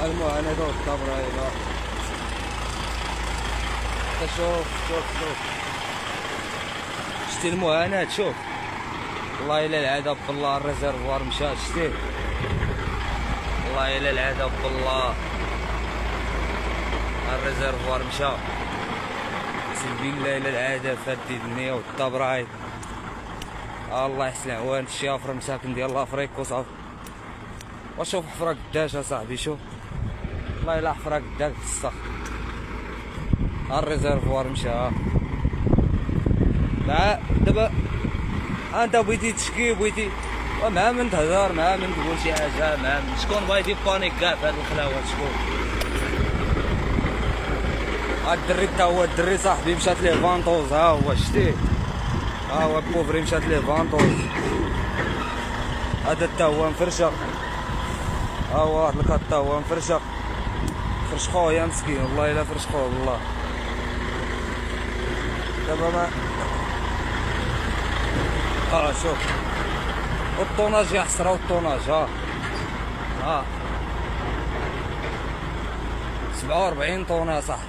المعاناة والطبرايبة. شوف شوف شوف، شتي المعاناة؟ شوف والله الا العذاب بالله. الريزرفوار مشى، شتيه والله الا العذاب بالله. الريزرفوار مشى، اقسم بالله الا العذاب في هاد الدنيا والطبرايب. الله يحسن عوان الشيافر مساكن ديال لافريك وصافي. وشوف حفرة قداش اصاحبي، شوف والله الا حفرة قداك بصح. الريزرفوار مشى. مع دابا انت بغيتي تشكي، بغيتي مع من تهضر، مع من تقول شي حاجه، مع من شكون بغا يدير بانيك كاع في هاد الخلاوات؟ شكون؟ هاد الدري تا هو الدري صاحبي مشات ليه فانطوز، ها هو شتيه، ها هو بوفري مشات ليه فانطوز. هذا تا هو مفرشق، ها هو واحد الكات تا هو مفرشق. فرشخوه يا مسكين والله الا فرشخوه والله. دابا ما شوف والطوناج يا حسرة، والطوناج ها 47 طون يا صاحبي،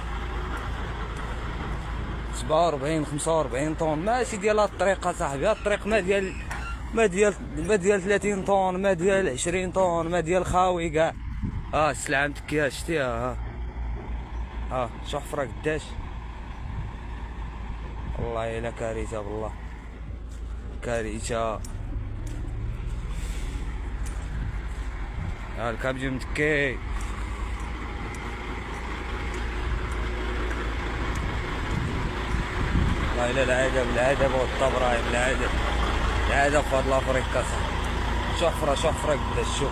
47 45 طون ماشي ديال هاد الطريق صاحبي. هاد الطريق ما ديال 30 طون، ما ديال 20 طون، ما ديال خاوي كاع. السلعة متكية شتيها. شوف حفرة قداش، والله الا كارثة بالله، كارثة. الكابجي متكي. والله الا العذاب والطبرايب، العذاب في هاد لافريكا صاحبي. شوف حفرة قداش، شوف